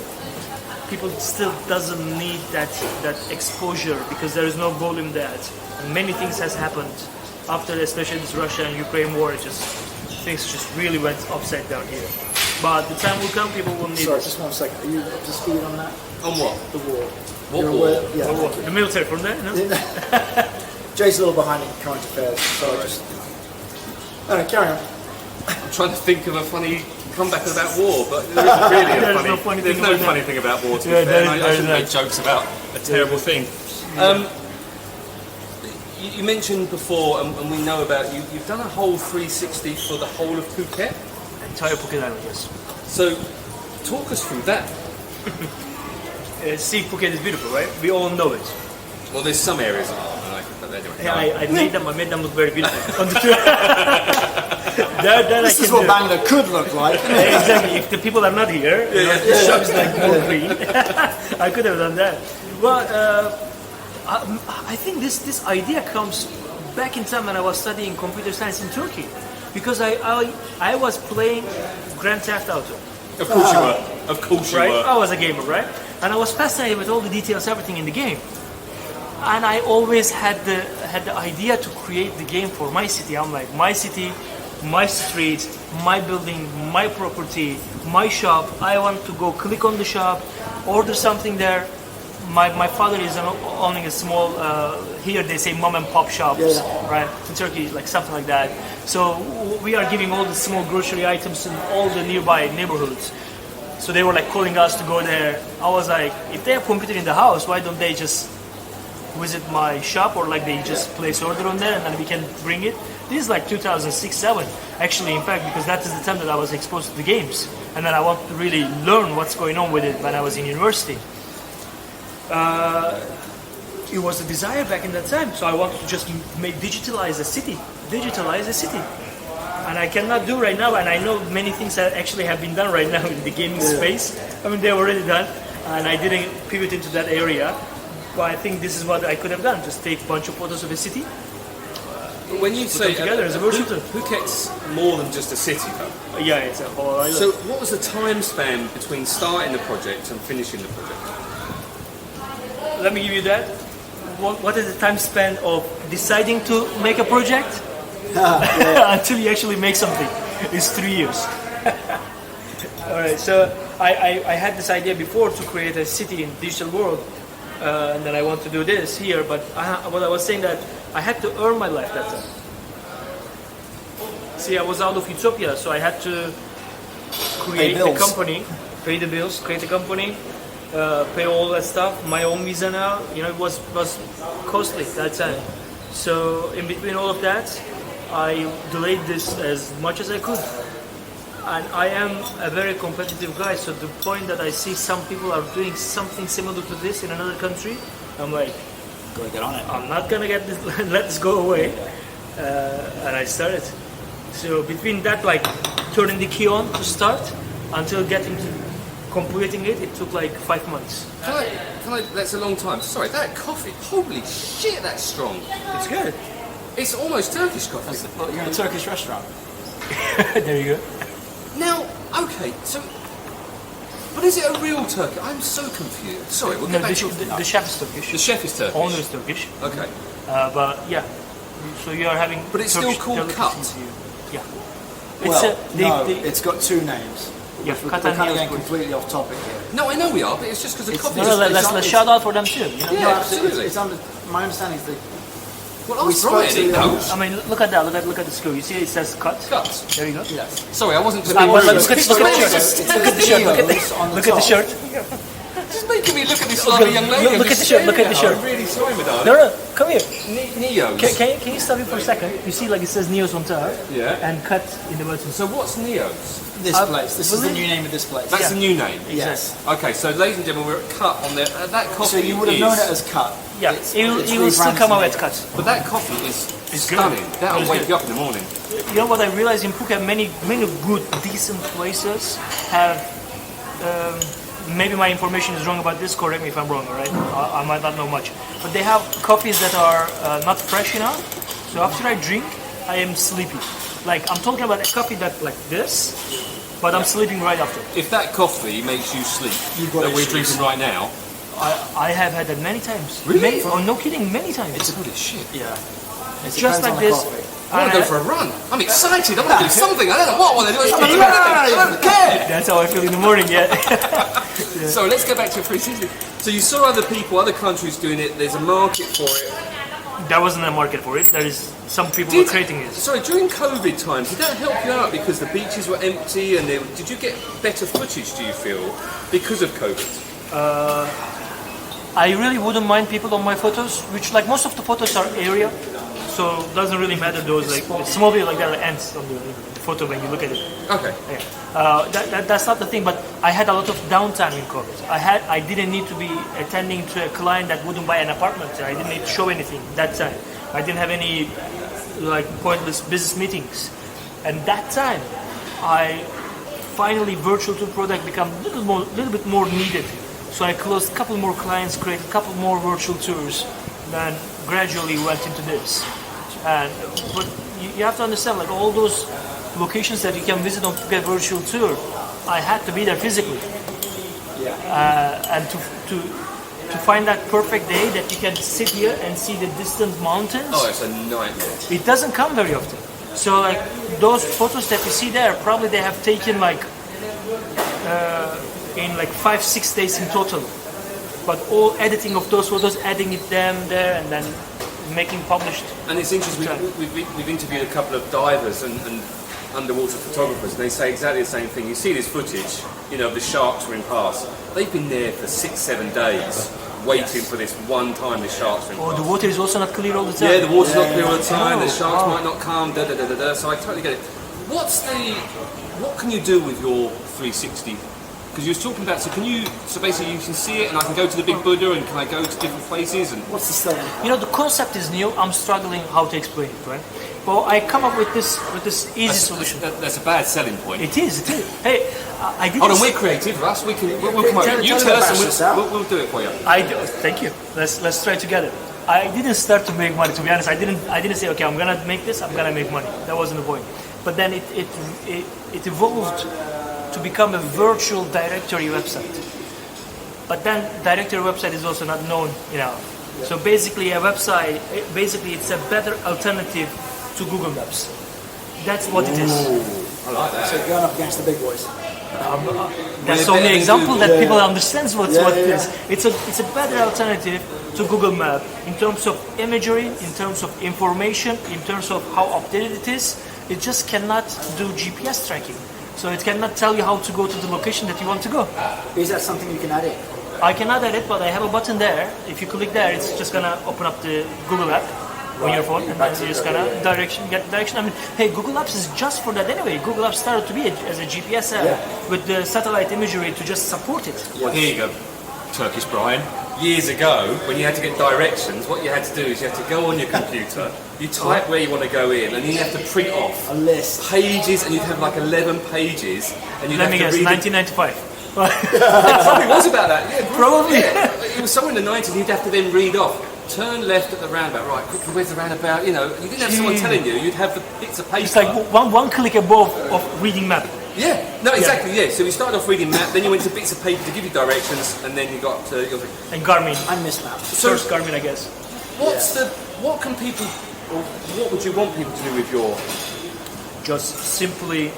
People still doesn't need that exposure because there is no goal in that. Many things has happened after, especially this Russia and Ukraine war. Things just really went upside down here. But the time will come, people will need Sorry, it. just 1 second. Are you up to speed on that? On what? The war. What You're war? aware- Yeah. The military from there, no? Jay's a little behind in current affairs, so I just... No, carry on. I'm trying to think of a funny comeback about war, but there isn't really There's no funny thing about war, to be Yeah, fair. there I is shouldn't not. make jokes about a terrible thing. You mentioned before, and we know about you've done a whole 360 for the whole of Phuket. Entire Phuket Island, yes. So, talk us through that. See, Phuket is beautiful, right? We all know it. Well, there's some areas that aren't, but anyway. Yeah, I made them look very beautiful. On the tour. This is what Bangla could look like. Exactly. If the people are not here, the shop is like more green. I could have done that. Well, I think this idea comes back in time when I was studying computer science in Turkey, because I was playing Grand Theft Auto. Of course you were. Of course you Right? were. I was a gamer, right? And I was fascinated with all the details, everything in the game. And I always had the idea to create the game for my city. I'm like, my city, my street, my building, my property, my shop. I want to go click on the shop, order something there. My father is owning a small, here they say mom and pop shops, right? In Turkey, like something like that. So we are giving all the small grocery items in all the nearby neighborhoods. So they were like calling us to go there. I was like, if they have computer in the house, why don't they just visit my shop, or like they just place order on there and then we can bring it. This is like 2006-07 actually, in fact, because that is the time that I was exposed to the games, and then I wanted to really learn what's going on with it when I was in university. It was a desire back in that time, so I wanted to just digitalize a city, and I cannot do right now, and I know many things that actually have been done right now in the gaming space. I mean, they're already done, and I didn't pivot into that area. But I think this is what I could have done: just take a bunch of photos of a city, But when you say together as a virtual tour. Phuket's more than just a city, though. Yeah, it's a whole island. So what was the time span between starting the project and finishing the project? Let me give you that. What is the time span of deciding to make a project until you actually make something? It's 3 years. All right, so I had this idea before to create a city in digital world, and then I want to do this here. But what I was saying that I had to earn my life that time. See, I was out of Utopia, so I had to create a company, pay the bills, create a company, pay all that stuff. My own visa now, it was costly that time. So in between all of that, I delayed this as much as I could. And I am a very competitive guy, so the point that I see some people are doing something similar to this in another country, I'm like, Gotta get on it. I'm not gonna get this, let this go away. And I started. So between that, like turning the key on to start until getting to completing it, it took like 5 months. Can I, that's a long time. Sorry, that coffee, holy shit, that's strong. It's good. It's almost Turkish coffee. Well, you're in a Turkish restaurant. There you go. Now, okay, so, but is it a real turkey? I'm so confused. Sorry, we'll No, get back to the chef is Turkish. the chef is Turkish. Owner is Turkish. Okay, But yeah, so you are having. but it's Turkish still called cut. delicacies here. Yeah. Well, it's got two names. Yeah, We're cut kind and of Neos getting good. completely off topic here. No, I know we are, but it's just because the It's- coffee. no, is- Let's shout out for them too. Yeah, No, absolutely. my understanding is that Well, I we was spoke right. to It the knows. I mean, look at that. Look at the screw. You see, it says cut. Cut. There you go. yes. Sorry, I wasn't. Look at the shirt. Look at the shirt. Look at the shirt. Just making me look at this lovely young lady. Look at the shirt. Look at the shirt. I'm really sorry, madame. No, come here. Neos. Can you stop it for a second? You see, like it says Neos on top. Yeah. And cut in the bottom. So what's Neos? This I place. This is the believe- new name of this place. That's Yeah. the new name. Yes. Okay, so ladies and gentlemen, we're at Cut on there. That coffee So you would have is, known it as Cut. Yeah, It's it will still rebranded come out as as cut. but that coffee is It's good. stunning. That'll It's wake good. you up in the morning. You know what I realized in Phuket, many good, decent places have. Maybe my information is wrong about this. Correct me if I'm wrong. All right, I might not know much, but they have coffees that are not fresh enough. So after I drink, I am sleepy. Like I'm talking about a coffee that like this, but I'm sleeping right after. If that coffee makes you sleep, got that we're issues. drinking right now, I have had that many times. Really? Oh, no kidding, many times. it's good as shit. Yeah. It just depends like on the this. coffee. I want to go for a run. I'm excited. I want to do something. I don't know what I want to do. I don't care. That's how I feel in the morning. Yeah. So let's go back to 360. So you saw other people, other countries doing it. There's a market for it. There wasn't a market for it. There is some people who are creating it. Sorry, during COVID times, did that help you out because the beaches were empty and did you get better footage, do you feel, because of COVID? I really wouldn't mind people on my photos, which like most of the photos are area, so it doesn't really matter those like small bit like that like ants on the photo when you look at it. Okay. Yeah. That's not the thing, but I had a lot of downtime in COVID. I didn't need to be attending to a client that wouldn't buy an apartment. I didn't need to show anything that time. I didn't have any like pointless business meetings, and that time I finally virtual tour product become a little bit more needed. So I closed a couple more clients, created a couple more virtual tours, then gradually went into this. But you have to understand, like all those locations that you can visit on Phuket Virtual Tour, I had to be there physically. Yeah. And to find that perfect day that you can sit here and see the distant mountains, Oh, it's a nightmare. it doesn't come very often. So like those photos that you see there, probably they have taken like in like 5-6 days in total. But all editing of those photos, adding it them there, and then making published. And it's interesting, we've interviewed a couple of divers and underwater photographers, and they say exactly the same thing. You see this footage, you know, the sharks were in pass. They've been there for 6-7 days, waiting for this one time the sharks were in Oh, pass. the water is also not clear all the time. Yeah, the water's not clear all the time, the Oh, sharks wow. might not come, so I totally get it. What can you do with your 360? Because you was talking about, so basically you can see it and I can go to the Big Buddha and can I go to different places and... What's the saying? You know, the concept is new. I'm struggling how to explain it, right? Well, I come up with this easy solution. That's a bad selling point. It is. Hey, I did Hold on, this. we're creative, Russ. We'll come up with it. You tell tell them us about and we'll do it for you. Thank you. Let's try together. I didn't start to make money. To be honest, I didn't say, okay, I'm gonna make this. I'm gonna make money. That wasn't the point. But then it evolved to become a virtual directory website. But then directory website is also not known, So basically, a website, it's a better alternative to Google Maps. That's what it is. I like that. So going up against the big boys. There's so many examples that people understand what it is. It's a better alternative to Google Map in terms of imagery, in terms of information, in terms of how updated it is. It just cannot do GPS tracking. So it cannot tell you how to go to the location that you want to go. Is that something you can add in? I cannot add it, but I have a button there. If you click there, it's just gonna open up the Google app on your phone, and then you're just gonna get direction. I mean, hey, Google Maps is just for that anyway. Google Maps started to be as a GPS app with the satellite imagery to just support it. Well, here you go, Turkish Brian. Years ago, when you had to get directions, what you had to do is you had to go on your computer, you type where you want to go in, and then you have to print off a list, pages, and you'd have like 11 pages, and you'd Let me have guess, to read 1995. It probably was about that. Yeah, Probably. Yeah. It was somewhere in the 90s. You'd have to then read off. Turn left at the roundabout. Right, quickly, where's the roundabout? You didn't have someone telling you. You'd have the bits of paper. It's like one click above of reading map. Yeah, no, exactly, yeah. So we started off reading map, then you went to bits of paper to give you directions, and then you got to your thing. And Garmin. I miss maps. So, First Garmin, I guess. What can people, or what would you want people to do with your... Just simply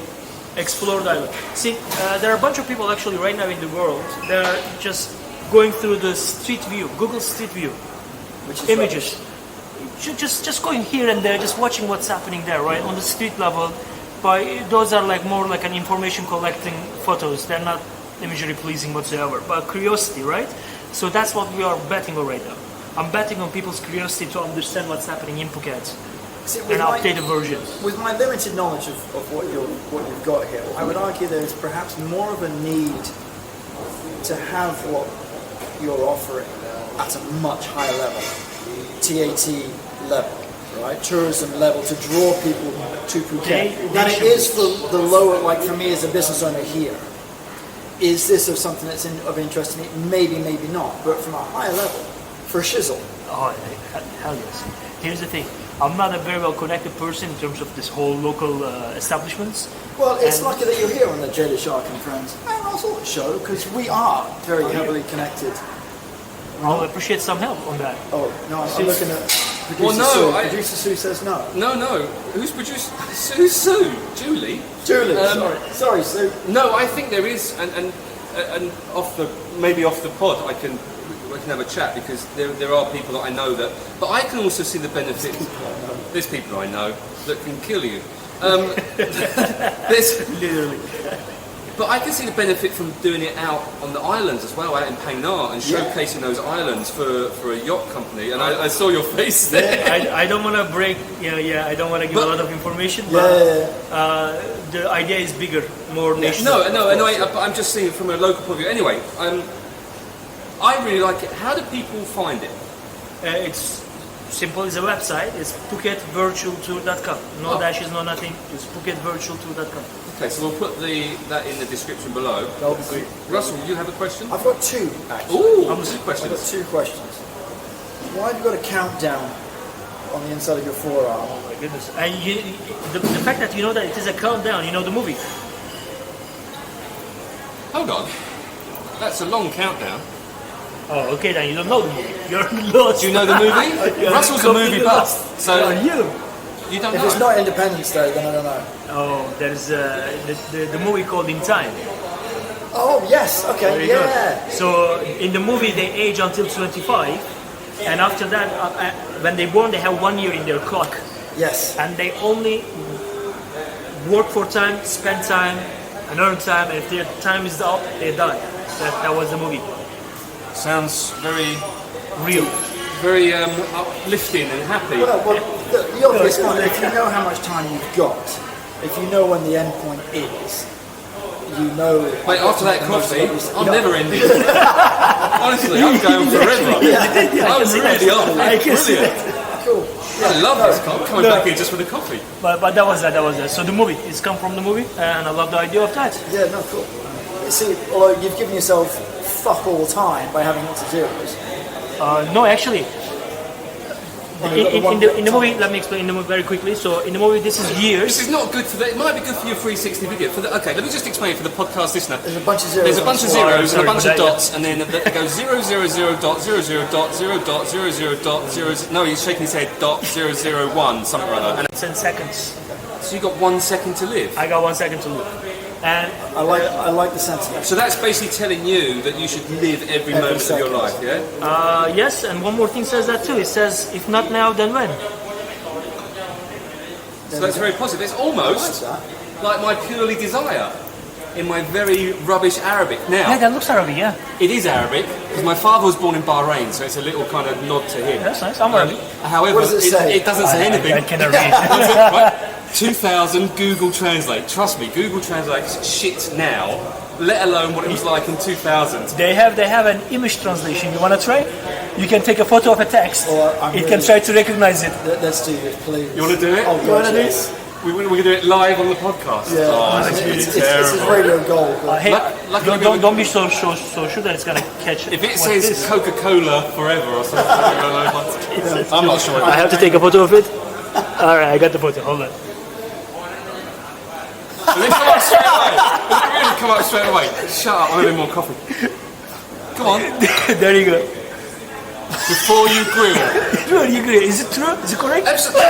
explore the island. See, there are a bunch of people actually right now in the world that are just going through the street view, Google Street View, Which is images. Just going here and there, just watching what's happening there, right, on the street level. But those are like more like an information collecting photos. They're not imagery pleasing whatsoever, but curiosity, right? So that's what we are betting on right now. I'm betting on people's curiosity to understand what's happening in Phuket. See, An updated version. With my limited knowledge of what you've got here, I would argue there's perhaps more of a need to have what you're offering at a much higher level, TAT level, right? Tourism level, to draw people to Phuket than it is for the lower, like for me as a business owner here. Is this of something that's of interest to me? Maybe, maybe not. But from a higher level, for shizzle. Oh, hell yes. Here's the thing. I'm not a very well connected person in terms of this whole local establishments. Well, it's lucky that you're here on the Jayleshark and Friends and Russell show, because we are very heavily connected. I'll appreciate some help on that. Oh, no, I'm looking at producer Well, no, Sue. Producer Sue says no. No. Who's produced? Sue? Julie? Julie, sorry, Sue. No, I think there is, and off the pod, we can have a chat, because there are people that I know that, but I can also see the benefit. There's people I know that can kill you. There's Literally. But I can see the benefit from doing it out on the islands as well, out in Penang, and showcasing those islands for a yacht company. And I saw your face there. I don't want to break, I don't want to give a lot of information, but the idea is bigger, more national. No, I'm just seeing it from a local point of view. Anyway, I really like it. How do people find it? It's simple. It's a website. It's PhuketVirtualTour.com. No dashes, no nothing. It's PhuketVirtualTour.com. Okay, so we'll put that in the description below. That'll be great. Russell, you have a question? I've got two, actually. Ooh, I'm two I've questions. got two questions. Why have you got a countdown on the inside of your forearm? Oh my goodness. And the fact that you know that it is a countdown, you know the movie. Hold on. That's a long countdown. Oh, okay, then you don't know the movie. You're lost. Do you know the movie? Russell's a movie buff, so you don't If know. it's not Independence Day, then I don't know. Oh, there's the movie called In Time. Oh, yes, okay, There you yeah. go. So in the movie they age until 25, and after that, when they born, they have 1 year in their clock, Yes. and they only work for time, spend time, and earn time. And if their time is up, they die. That was the movie. Sounds very Real. very uplifting and happy. Well, the obvious one, if you know how much time you've got, if you know when the end point is, you know... Mate, after that coffee, I'm never ending. Honestly, I'm going forever. I'm really on. It's brilliant. Cool. I love this coffee. I'm coming back here just for the coffee. But that was that. So the movie, it's come from the movie, and I love the idea of that. Yeah, no, cool. You see, although you've given yourself fuck all time by having lots of zeros. No, actually, In the movie, let me explain the movie very quickly. So in the movie, this is years. This is not good for the. It might be good for your 360 video. Okay, let me just explain for the podcast listener. There's a bunch of zeros. There's a bunch of zeros and a bunch of Sorry, dots, and then it goes 000.00.0.00.00. No, he's shaking his head. .001 something or other. And 10 seconds. so you got 1 second to live. I got 1 second to live. And I like the sentiment. So that's basically telling you that you should live every moment of your life, yeah? yes, and one more thing says that too. It says, if not now, then when? So that's very positive. It's almost like my purely desire in my very rubbish Arabic. Now, Yeah, that looks Arabic, yeah. it is Arabic because my father was born in Bahrain, so it's a little kind of nod to him. That's nice. I'm Arabic. However, What does it say? it doesn't say anything. I cannot read. Right? 2000 Google Translate. Trust me, Google Translate's shit now, let alone what it was like in 2000. They have an image translation. You want to try? You can take a photo of a text. It can try to recognize it. Let's do this, please. You want to do it? Oh, You want to God, do yes. this? We're going to do it live on the podcast. Yeah. Oh, this is really This is terrible. radio gold. but- Hey, Luckily don't be so sure that it's gonna catch. If it what says is. Coca-Cola forever or something, I don't know. I'm not sure. I have to take a photo of it. All right, I got the photo. Hold on. Does it come up straight away? Does it really come up straight away? Shut up, I'm having more coffee. Come on. There you go. Before you grill. True, you agree? Is it true? Is it correct? Absolutely.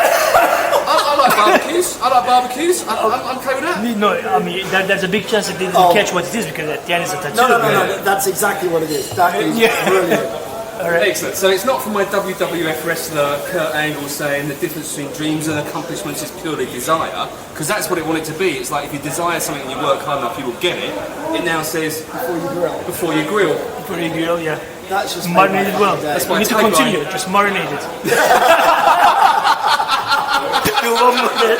I like barbecues. I'm okay with that. No, I mean there's a big chance that they didn't Oh. catch what it is because at the end it's a tattoo. No. That's exactly what it is. That is brilliant. Excellent. So it's not from my WWF wrestler Kurt Angle saying the difference between dreams and accomplishments is purely desire, because that's what it wanted to be. It's like if you desire something and you work hard enough, you will get it. It now says Before you grill. before you grill. Pretty grill, yeah. That's just Marinate it well. That's We my need to tagline. continue. Just marinate it. Do one more bit.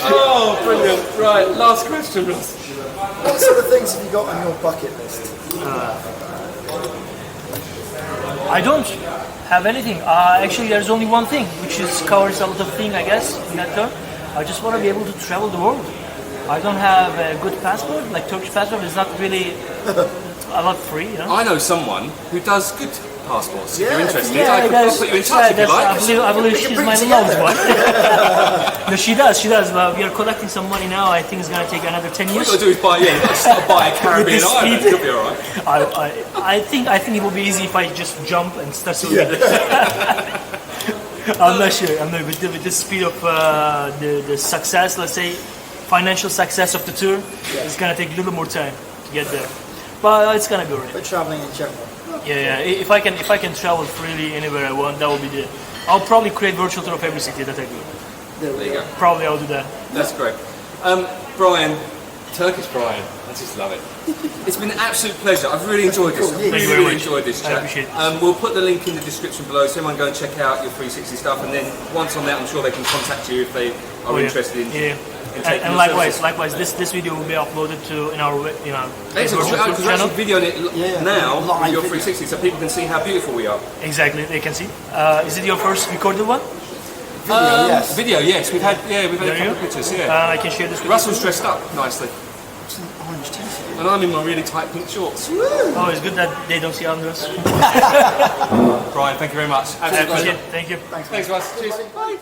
Oh, brilliant. Right, last question, Ross. What sort of things have you got on your bucket list? I don't have anything. Actually, there's only one thing, which is covers a lot of things, I guess, in that term. I just want to be able to travel the world. I don't have a good passport. Like Turkish passport is not really a lot free, you know. I know someone who does good passports. If Yeah, you're interested, Yeah, I could that's- put you in touch if you like. I believe she's bring my it together. loved one. No, she does. Well, we are collecting some money now. I think it's going to take another 10 What years. you got to do is buy, buy a Caribbean this island. speed. It'll be alright. I think it will be easy if I just jump and start swimming. I'm not sure. With the speed of the success, let's say, financial success of the tour, it's gonna take a little more time to get there. But it's gonna be alright. But traveling in general. Yeah. If I can travel freely anywhere I want, that will be the. I'll probably create virtual tour of every city that I go. There you go. Probably I'll do that. That's great. Brian, Turkish Brian, I just love it. It's been an absolute pleasure. I've really enjoyed this. Cool, I've yeah. Thank you really very much. enjoyed this I chat. appreciate it. We'll put the link in the description below so everyone go and check out your 360 stuff, and then once on that, I'm sure they can contact you if they are interested in. Yeah. in taking And your likewise, this video will be uploaded to in our Excellent. virtual Because we're channel. actually videoing it now Live with your video. 360 so people can see how beautiful we are. Exactly, they can see. Is it your first recorded one? Video, yes. Video, yes. We've had a There couple you of go. pictures, yeah. I can share this with Russell's dressed up nicely. It's an orange t-shirt. And I'm in my really tight pink shorts. you. Oh, it's good that they don't see Andres. Brian, thank you very much. I Absolute appreciate pleasure. it. Thank you. Thanks, Russ. Cheers. Bye.